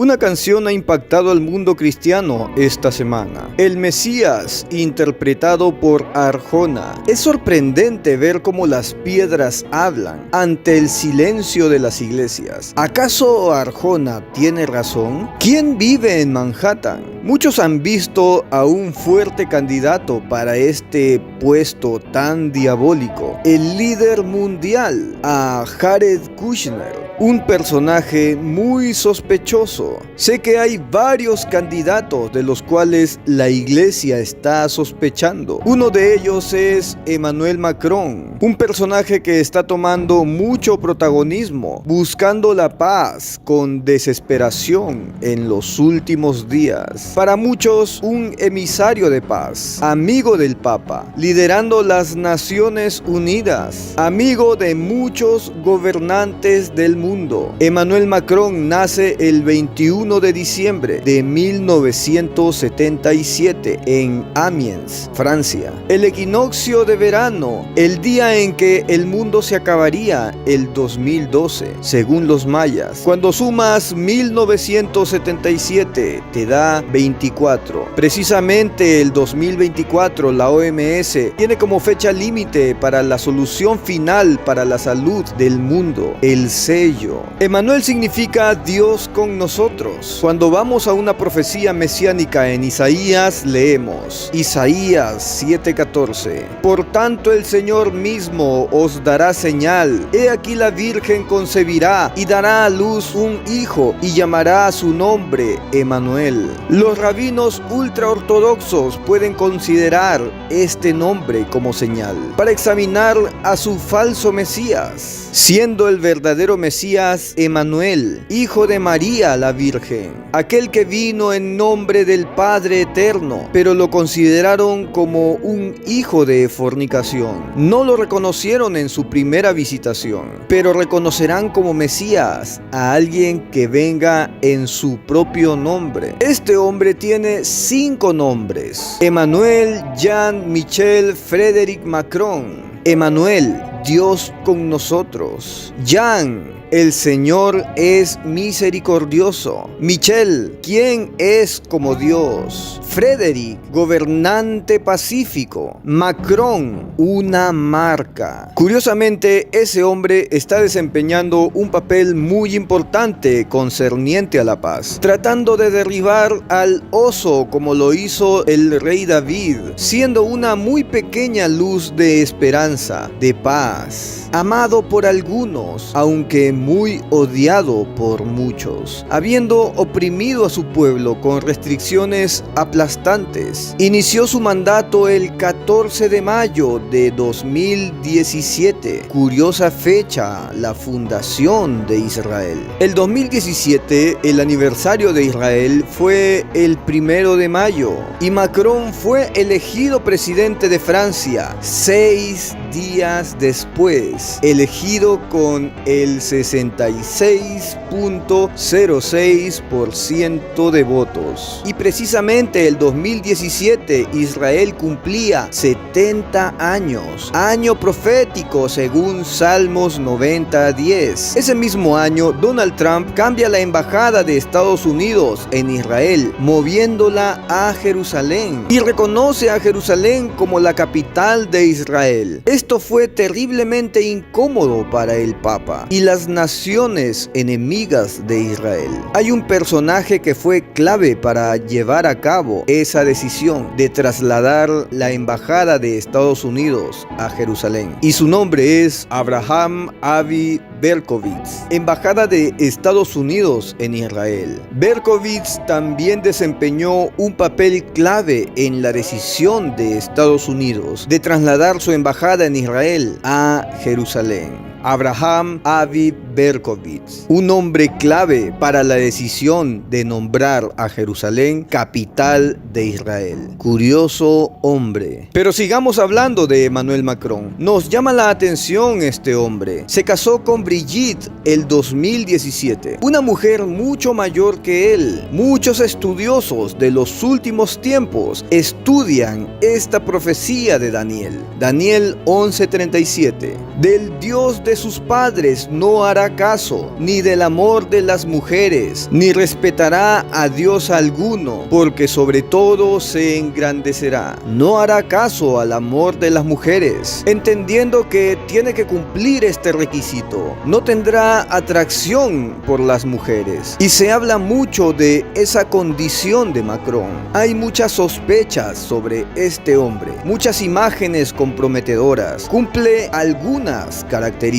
Una canción ha impactado al mundo cristiano esta semana. El Mesías, interpretado por Arjona. Es sorprendente ver cómo las piedras hablan ante el silencio de las iglesias. ¿Acaso Arjona tiene razón? ¿Quién vive en Manhattan? Muchos han visto a un fuerte candidato para este puesto tan diabólico, el líder mundial, a Jared Kushner, un personaje muy sospechoso. Sé que hay varios candidatos de los cuales la iglesia está sospechando. Uno de ellos es Emmanuel Macron, un personaje que está tomando mucho protagonismo, buscando la paz con desesperación en los últimos días. Para muchos, un emisario de paz, amigo del Papa, liderando las Naciones Unidas, amigo de muchos gobernantes del mundo. Emmanuel Macron nace el 21 de diciembre de 1977 en Amiens, Francia. El equinoccio de verano, el día en que el mundo se acabaría, el 2012, según los mayas. Cuando sumas 1977, te da 24. Precisamente el 2024, la OMS tiene como fecha límite para la solución final para la salud del mundo, el sello. Emmanuel significa Dios con nosotros. Cuando vamos a una profecía mesiánica en Isaías, leemos Isaías 7:14. Por tanto el Señor mismo os dará señal. He aquí la Virgen concebirá y dará a luz un hijo y llamará a su nombre Emmanuel. Los rabinos ultraortodoxos pueden considerar este nombre como señal para examinar a su falso Mesías, siendo el verdadero Mesías Emmanuel, hijo de María la Virgen, aquel que vino en nombre del Padre Eterno, pero lo consideraron como un hijo de fornicación. No lo reconocieron en su primera visitación, pero reconocerán como Mesías a alguien que venga en su propio nombre. Este hombre tiene 5 nombres: Emmanuel, Jean, Michel, Frédéric, Macron. Emmanuel, Dios con nosotros. Jean, el Señor es misericordioso. Michel, ¿quién es como Dios? Frédéric, gobernante pacífico. Macron, una marca. Curiosamente, ese hombre está desempeñando un papel muy importante concerniente a la paz, tratando de derribar al oso como lo hizo el rey David, siendo una muy pequeña luz de esperanza, de paz, amado por algunos, aunque muy odiado por muchos, habiendo oprimido a su pueblo con restricciones aplastantes. Inició su mandato el 14 de mayo de 2017, curiosa fecha, la fundación de Israel. El 2017, el aniversario de Israel, fue el 1 de mayo y Macron fue elegido presidente de Francia 6 días después, elegido con el 66.06% de votos. Y precisamente el 2017 Israel cumplía 70 años, año profético según Salmos 90:10. Ese mismo año Donald Trump cambia la embajada de Estados Unidos en Israel, moviéndola a Jerusalén, y reconoce a Jerusalén como la capital de Israel. Esto fue terriblemente incómodo para el Papa y las naciones enemigas de Israel. Hay un personaje que fue clave para llevar a cabo esa decisión de trasladar la embajada de Estados Unidos a Jerusalén, y su nombre es Abraham Avi Berkowitz, embajada de Estados Unidos en Israel. Berkowitz también desempeñó un papel clave en la decisión de Estados Unidos de trasladar su embajada en Israel a Jerusalén. Abraham Avi Berkowitz, un hombre clave para la decisión de nombrar a Jerusalén capital de Israel. Curioso hombre. Pero sigamos hablando de Emmanuel Macron. Nos llama la atención este hombre. Se casó con Brigitte el 2017, una mujer mucho mayor que él. Muchos estudiosos de los últimos tiempos estudian esta profecía de Daniel. Daniel 11:37. Del Dios de sus padres no hará caso, ni del amor de las mujeres, ni respetará a Dios alguno, porque sobre todo se engrandecerá. No hará caso al amor de las mujeres, entendiendo que tiene que cumplir este requisito. No tendrá atracción por las mujeres. Y se habla mucho de esa condición de Macron. Hay muchas sospechas sobre este hombre, muchas imágenes comprometedoras. Cumple algunas características,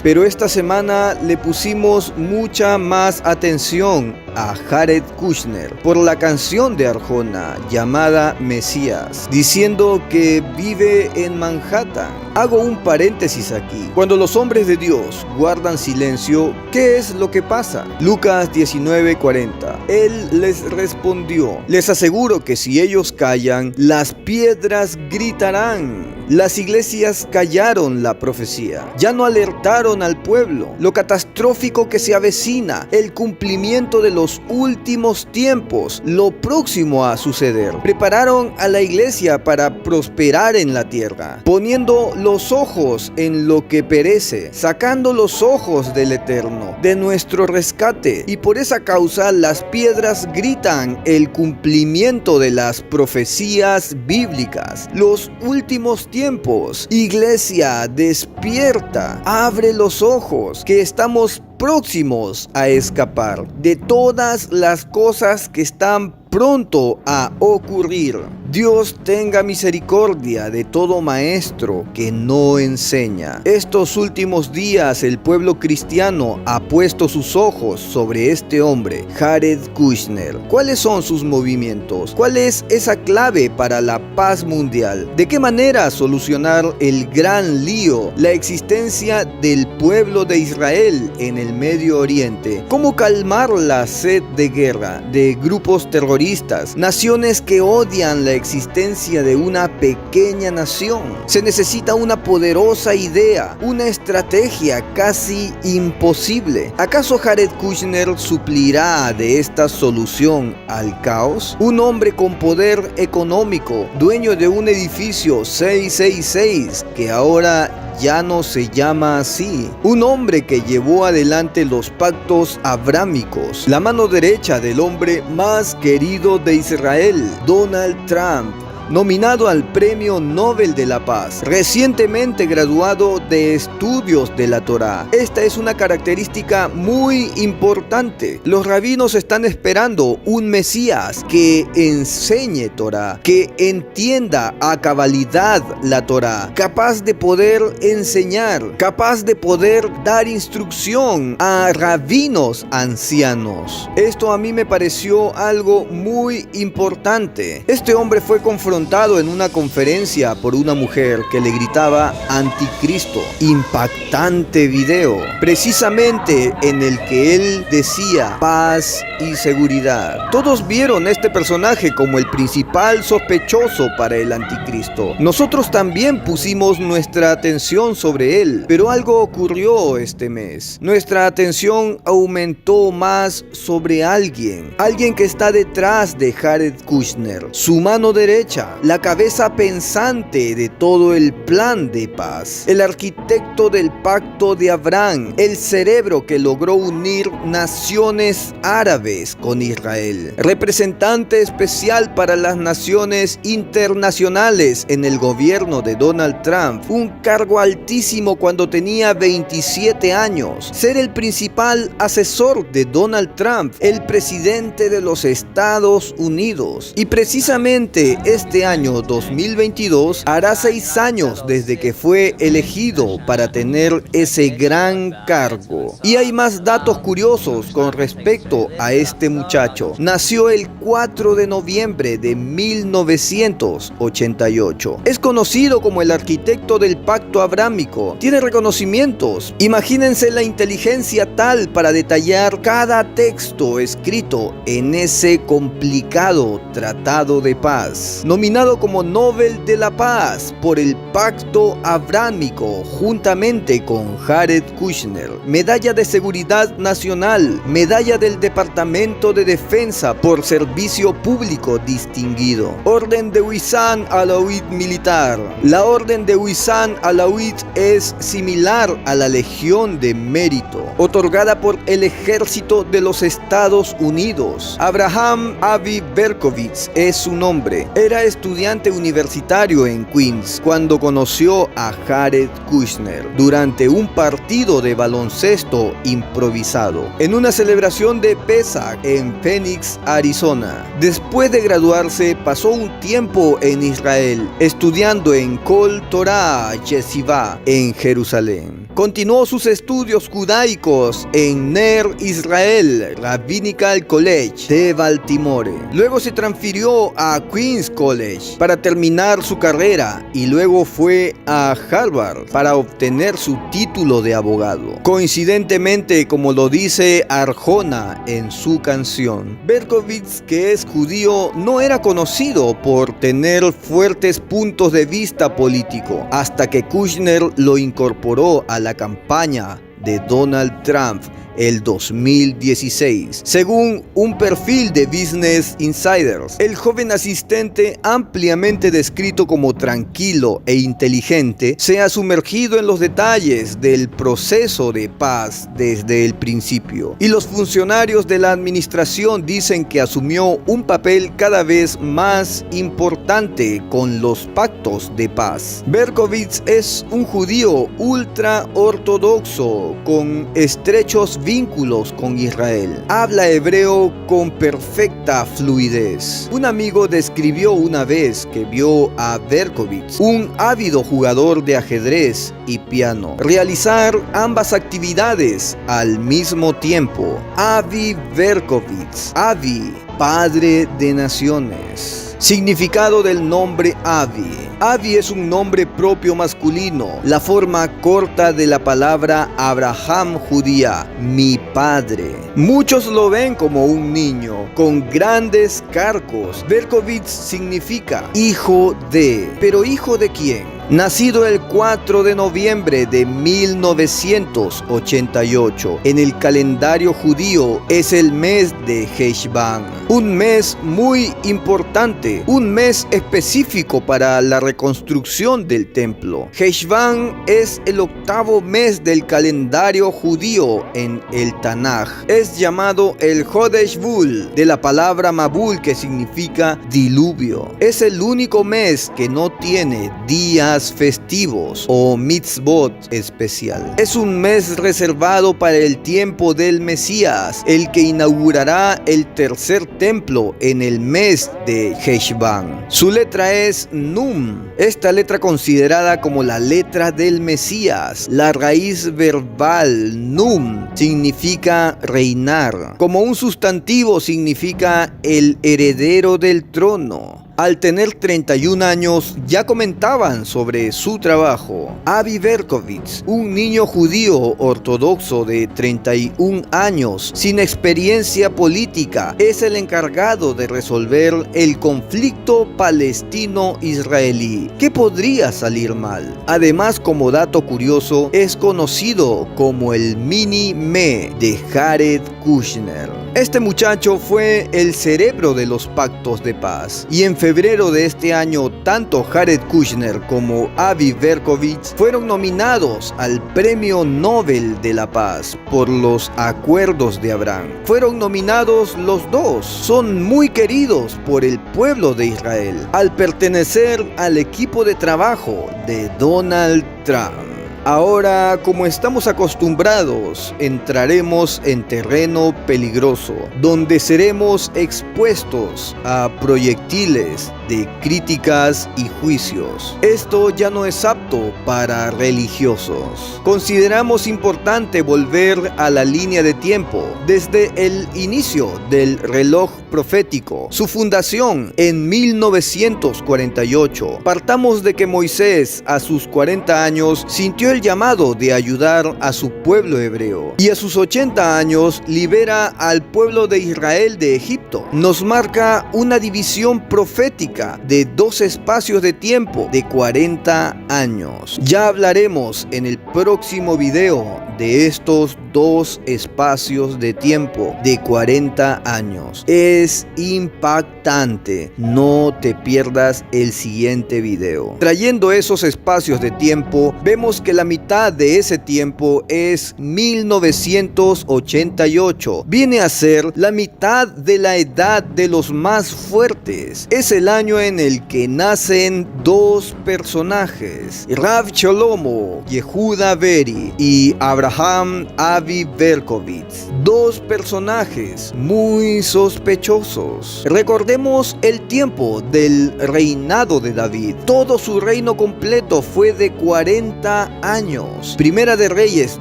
pero esta semana le pusimos mucha más atención a Jared Kushner por la canción de Arjona llamada Mesías, diciendo que vive en Manhattan. Hago un paréntesis aquí. Cuando los hombres de Dios guardan silencio, ¿qué es lo que pasa? Lucas 19:40. Él les respondió: les aseguro que si ellos callan, las piedras gritarán. Las iglesias callaron la profecía, ya no alertaron al pueblo, lo catastrófico que se avecina, el cumplimiento de los últimos tiempos, lo próximo a suceder. Prepararon a la iglesia para prosperar en la tierra, poniendo los ojos en lo que perece, sacando los ojos del eterno, de nuestro rescate, y por esa causa las piedras gritan el cumplimiento de las profecías bíblicas, los últimos tiempos. Iglesia, despierta, abre los ojos, que estamos próximos a escapar de todas las cosas que están pronto a ocurrir. Dios tenga misericordia de todo maestro que no enseña. Estos últimos días el pueblo cristiano ha puesto sus ojos sobre este hombre, Jared Kushner. ¿Cuáles son sus movimientos? ¿Cuál es esa clave para la paz mundial? ¿De qué manera solucionar el gran lío, la existencia del pueblo de Israel en el Medio Oriente? ¿Cómo calmar la sed de guerra de grupos terroristas, naciones que odian la existencia de una pequeña nación? Se necesita una poderosa idea, una estrategia casi imposible. ¿Acaso Jared Kushner suplirá de esta solución al caos? Un hombre con poder económico, dueño de un edificio 666 que ahora ya no se llama así. Un hombre que llevó adelante los pactos abrámicos, la mano derecha del hombre más querido de Israel, Donald Trump, nominado al Premio Nobel de la Paz, recientemente graduado de estudios de la Torá. Esta es una característica muy importante. Los rabinos están esperando un Mesías que enseñe Torá, que entienda a cabalidad la Torá, capaz de poder enseñar, capaz de poder dar instrucción a rabinos ancianos. Esto a mí me pareció algo muy importante. Este hombre fue confrontado en una conferencia por una mujer que le gritaba anticristo. Impactante video, precisamente en el que él decía paz y seguridad. Todos vieron a este personaje como el principal sospechoso para el anticristo. Nosotros también pusimos nuestra atención sobre él, pero algo ocurrió este mes. Nuestra atención aumentó más sobre alguien que está detrás de Jared Kushner, su mano derecha, la cabeza pensante de todo el plan de paz, el arquitecto del pacto de Abraham, el cerebro que logró unir naciones árabes con Israel, representante especial para las naciones internacionales en el gobierno de Donald Trump, un cargo altísimo cuando tenía 27 años, ser el principal asesor de Donald Trump, el presidente de los Estados Unidos. Y precisamente este año 2022 hará 6 años desde que fue elegido para tener ese gran cargo. Y hay más datos curiosos con respecto a este muchacho. Nació el 4 de noviembre de 1988. Es conocido como el arquitecto del pacto abrámico. Tiene reconocimientos. Imagínense la inteligencia tal para detallar cada texto escrito en ese complicado tratado de paz. Nominado como Nobel de la Paz por el Pacto Abrámico juntamente con Jared Kushner. Medalla de Seguridad Nacional, Medalla del Departamento de Defensa por Servicio Público Distinguido, Orden de Wissam al-Awid Militar militar. La orden de Huisan Alawit es similar a la Legión de Mérito, otorgada por el Ejército de los Estados Unidos. Abraham Avi Berkowitz es su nombre. Era estudiante universitario en Queens cuando conoció a Jared Kushner durante un partido de baloncesto improvisado en una celebración de Pesach en Phoenix, Arizona. Después de graduarse, pasó un tiempo en Israel, estudiando en Kol Torah Yeshiva en Jerusalén. Continuó sus estudios judaicos en Ner Israel Rabbinical College de Baltimore. Luego se transfirió a Queens College para terminar su carrera y luego fue a Harvard para obtener su título de abogado. Coincidentemente, como lo dice Arjona en su canción, Berkowitz, que es judío, no era conocido por tener fuertes puntos de vista político hasta que Kushner lo incorporó a la campaña de Donald Trump el 2016. Según un perfil de Business Insiders, el joven asistente, ampliamente descrito como tranquilo e inteligente, se ha sumergido en los detalles del proceso de paz desde el principio, y los funcionarios de la administración dicen que asumió un papel cada vez más importante con los pactos de paz. Berkowitz es un judío ultra ortodoxo con estrechos vínculos con Israel. Habla hebreo con perfecta fluidez. Un amigo describió una vez que vio a Berkowitz, un ávido jugador de ajedrez y piano, realizar ambas actividades al mismo tiempo. Avi Berkowitz, Avi, padre de naciones. Significado del nombre Avi. Avi es un nombre propio masculino, la forma corta de la palabra Abraham judía, mi padre. Muchos lo ven como un niño, con grandes carcos. Berkowitz significa hijo de, pero ¿hijo de quién? Nacido el 4 de noviembre de 1988, en el calendario judío es el mes de Heshvan, un mes muy importante, un mes específico para la reconstrucción del templo. Heshvan es el 8º mes del calendario judío en el Tanaj. Es llamado el Hodesh Bul, de la palabra Mabul, que significa diluvio. Es el único mes que no tiene días festivos o mitzvot especial. Es un mes reservado para el tiempo del Mesías, el que inaugurará el tercer templo en el mes de Heshvan. Su letra es Num. Esta letra, considerada como la letra del Mesías, la raíz verbal Num significa reinar. Como un sustantivo significa el heredero del trono. Al tener 31 años, ya comentaban sobre su trabajo. Avi Berkowitz, un niño judío ortodoxo de 31 años, sin experiencia política, es el encargado de resolver el conflicto palestino-israelí. ¿Qué podría salir mal? Además, como dato curioso, es conocido como el Mini-Me de Jared Kushner. Este muchacho fue el cerebro de los pactos de paz, y en febrero de este año, tanto Jared Kushner como Avi Berkowitz fueron nominados al Premio Nobel de la Paz por los Acuerdos de Abraham. Fueron nominados los dos. Son muy queridos por el pueblo de Israel, al pertenecer al equipo de trabajo de Donald Trump. Ahora, como estamos acostumbrados, entraremos en terreno peligroso, donde seremos expuestos a proyectiles de críticas y juicios. Esto ya no es apto para religiosos. Consideramos importante volver a la línea de tiempo, desde el inicio del reloj profético, su fundación en 1948. Partamos de que Moisés, a sus 40 años, sintió el llamado de ayudar a su pueblo hebreo, y a sus 80 años libera al pueblo de Israel de Egipto. Nos marca una división profética de 2 espacios de tiempo de 40 años. Ya hablaremos en el próximo video de estos dos espacios de tiempo de 40 años. Es impactante. No te pierdas el siguiente video. Trayendo esos espacios de tiempo, vemos que la mitad de ese tiempo es 1988. Viene a ser la mitad de la edad de los más fuertes. Es el año en el que nacen dos personajes, Rav Shlomo Yehuda Beri y Abraham Avi Berkovitz. Dos personajes muy sospechosos. Recordemos el tiempo del reinado de David. Todo su reino completo fue de 40 años. Primera de Reyes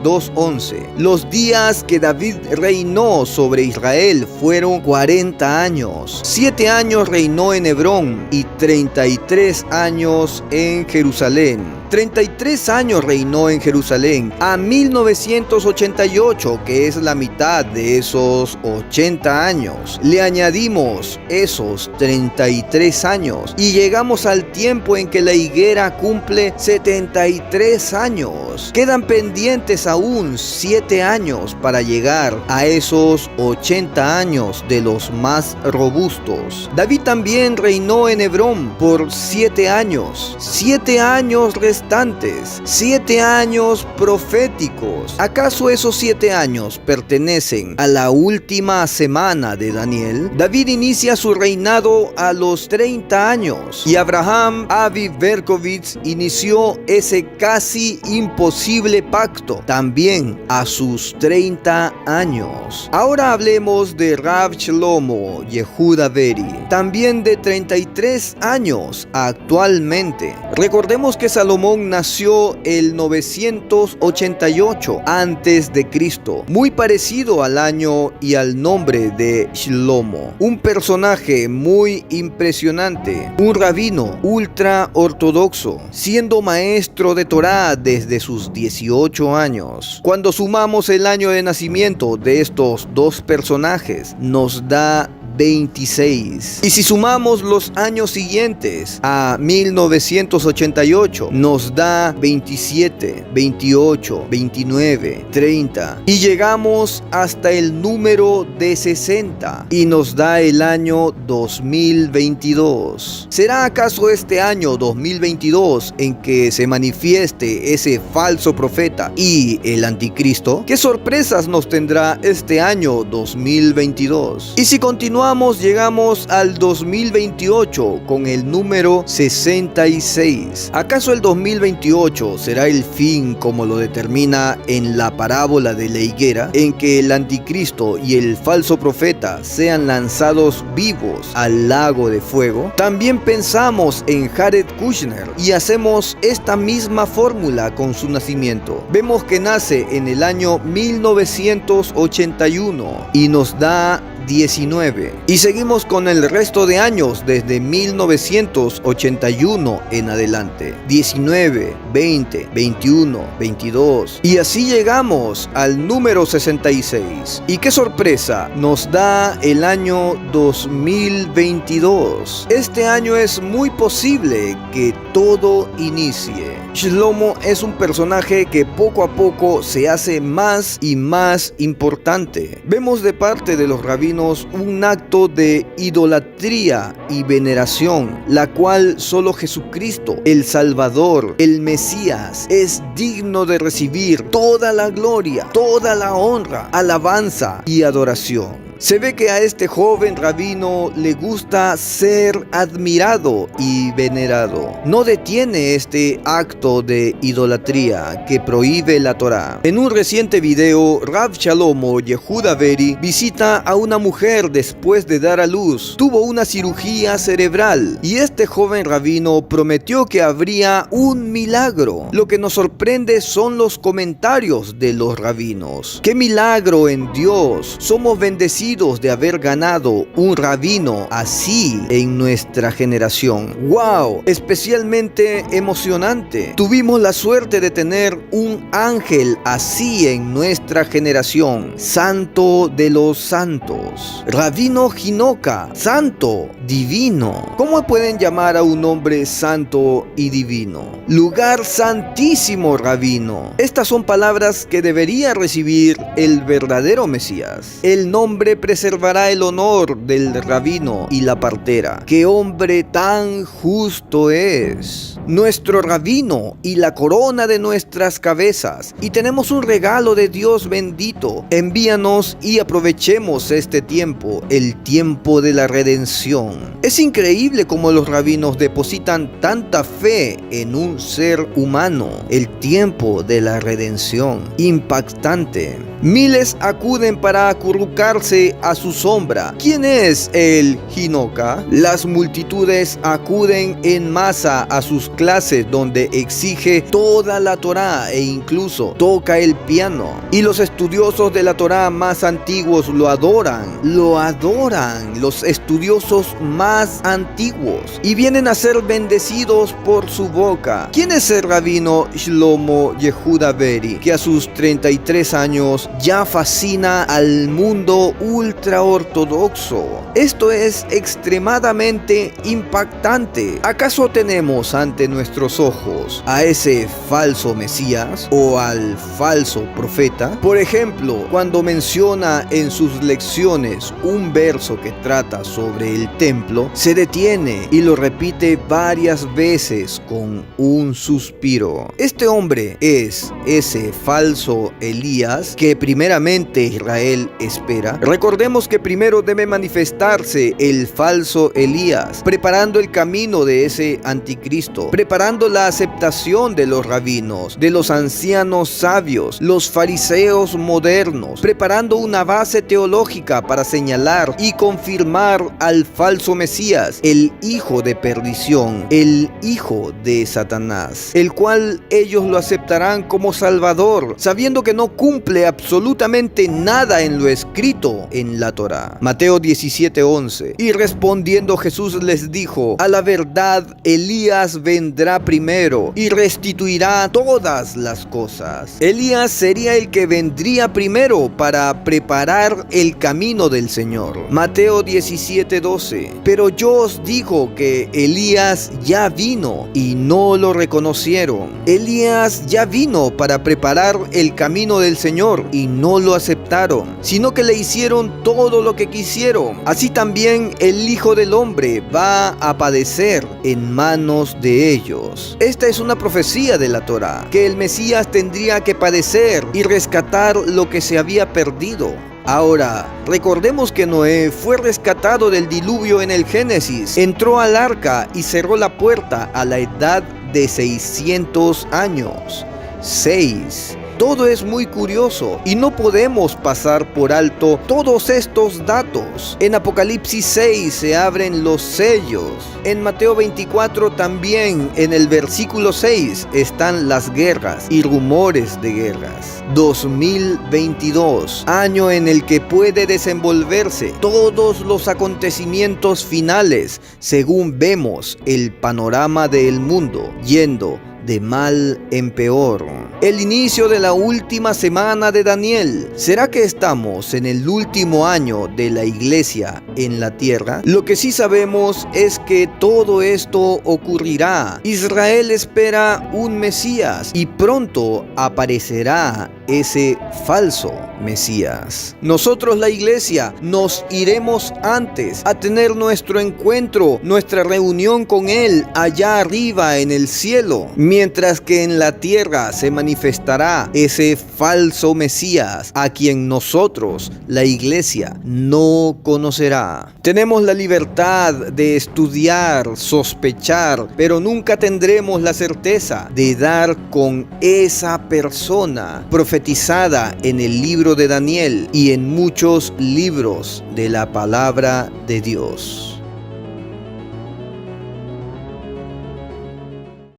2:11. Los días que David reinó sobre Israel fueron 40 años. 7 años reinó en Hebrón y 33 años en Jerusalén. 33 años reinó en Jerusalén, a 1988, que es la mitad de esos 80 años. Le añadimos esos 33 años y llegamos al tiempo en que la higuera cumple 73 años. Quedan pendientes aún 7 años para llegar a esos 80 años de los más robustos. David también reinó en Hebrón por 7 años. 7 años restantes, 7 años proféticos. ¿Acaso esos 7 años pertenecen a la última semana de Daniel? David inicia su reinado a los 30 años y Abraham Avi Berkovitz inició ese casi imposible pacto también a sus 30 años. Ahora hablemos de Rav Shlomo Yehuda Beri, también de 33 años actualmente. Recordemos que Salomón nació el 988 antes de Cristo, muy parecido al año y al nombre de Shlomo. Un personaje muy impresionante, un rabino ultra ortodoxo, siendo maestro de Torá desde sus 18 años. Cuando sumamos el año de nacimiento de estos dos personajes, nos da 26. Y si sumamos los años siguientes a 1988, nos da 27, 28, 29, 30. Y llegamos hasta el número de 60 y nos da el año 2022. ¿Será acaso este año 2022 en que se manifieste ese falso profeta y el anticristo? ¿Qué sorpresas nos tendrá este año 2022? Y si continuamos, llegamos al 2028 con el número 66. ¿Acaso el 2028 será el fin como lo determina en la parábola de la higuera, en que el anticristo y el falso profeta sean lanzados vivos al lago de fuego? También pensamos en Jared Kushner y hacemos esta misma fórmula con su nacimiento. Vemos que nace en el año 1981 y nos da 19. Y seguimos con el resto de años desde 1981 en adelante. 19, 20, 21, 22. Y así llegamos al número 66. Y qué sorpresa, nos da el año 2022. Este año es muy posible que todo inicie. Shlomo es un personaje que poco a poco se hace más y más importante. Vemos de parte de los rabinos un acto de idolatría y veneración, la cual solo Jesucristo, el Salvador, el Mesías, es digno de recibir toda la gloria, toda la honra, alabanza y adoración. Se ve que a este joven rabino le gusta ser admirado y venerado. No detiene este acto de idolatría que prohíbe la Torá. En un reciente video, Rav Shlomo Yehuda Beri visita a una mujer después de dar a luz. Tuvo una cirugía cerebral y este joven rabino prometió que habría un milagro. Lo que nos sorprende son los comentarios de los rabinos. ¡Qué milagro en Dios! Somos bendecidos bendecidos de haber ganado un rabino así en nuestra generación. ¡Wow! Especialmente emocionante. Tuvimos la suerte de tener un ángel así en nuestra generación. Santo de los santos. Rabino Hinoka, santo, divino. ¿Cómo pueden llamar a un hombre santo y divino? Lugar santísimo, rabino. Estas son palabras que debería recibir el verdadero Mesías. El nombre preservará el honor del rabino y la partera. ¡Qué hombre tan justo es! Nuestro rabino y la corona de nuestras cabezas. Y tenemos un regalo de Dios bendito. Envíanos y aprovechemos este tiempo, el tiempo de la redención. Es increíble cómo los rabinos depositan tanta fe en un ser humano. El tiempo de la redención. Impactante. Miles acuden para acurrucarse a su sombra. ¿Quién es el Hinoka? Las multitudes acuden en masa a sus clases donde exige toda la Torá e incluso toca el piano. Y los estudiosos de la Torá más antiguos lo adoran. Lo adoran. Los estudiosos más antiguos. Y vienen a ser bendecidos por su boca. ¿Quién es el rabino Shlomo Yehuda Beri, que a sus 33 años ya fascina al mundo ultraortodoxo? Esto es extremadamente impactante. ¿Acaso tenemos ante nuestros ojos a ese falso Mesías o al falso profeta? Por ejemplo, cuando menciona en sus lecciones un verso que trata sobre el templo, se detiene y lo repite varias veces con un suspiro. Este hombre es ese falso Elías que primeramente Israel espera. Recordemos que primero debe manifestarse el falso Elías, preparando el camino de ese anticristo, preparando la aceptación de los rabinos, de los ancianos sabios, los fariseos modernos, preparando una base teológica para señalar y confirmar al falso Mesías, el hijo de perdición, el hijo de Satanás, el cual ellos lo aceptarán como Salvador, sabiendo que no cumple absolutamente nada en lo escrito en la Torá. Mateo 17:11. Y respondiendo Jesús les dijo: a la verdad, Elías vendrá primero y restituirá todas las cosas. Elías sería el que vendría primero para preparar el camino del Señor. Mateo 17:12. Pero yo os digo que Elías ya vino y no lo reconocieron. Elías ya vino para preparar el camino del Señor y no lo aceptaron, sino que le hicieron todo lo que quisieron. Así también el Hijo del Hombre va a padecer en manos de ellos. Esta es una profecía de la Torá, que el Mesías tendría que padecer y rescatar lo que se había perdido. Ahora, recordemos que Noé fue rescatado del diluvio en el Génesis, entró al arca y cerró la puerta a la edad de 600 años. 6. Todo es muy curioso y no podemos pasar por alto todos estos datos. En Apocalipsis 6 se abren los sellos. En Mateo 24 también, en el versículo 6, están las guerras y rumores de guerras. 2022, año en el que puede desenvolverse todos los acontecimientos finales, según vemos el panorama del mundo yendo de mal en peor. El inicio de la última semana de Daniel. ¿Será que estamos en el último año de la iglesia en la tierra? Lo que sí sabemos es que todo esto ocurrirá. Israel espera un Mesías y pronto aparecerá ese falso Mesías. Nosotros, la iglesia, nos iremos antes a tener nuestro encuentro, nuestra reunión con Él allá arriba en el cielo, mientras que en la tierra se manifestará ese falso Mesías a quien nosotros, la iglesia, no conocerá. Tenemos la libertad de estudiar, sospechar, pero nunca tendremos la certeza de dar con esa persona profetizada en el libro de Daniel y en muchos libros de la palabra de Dios.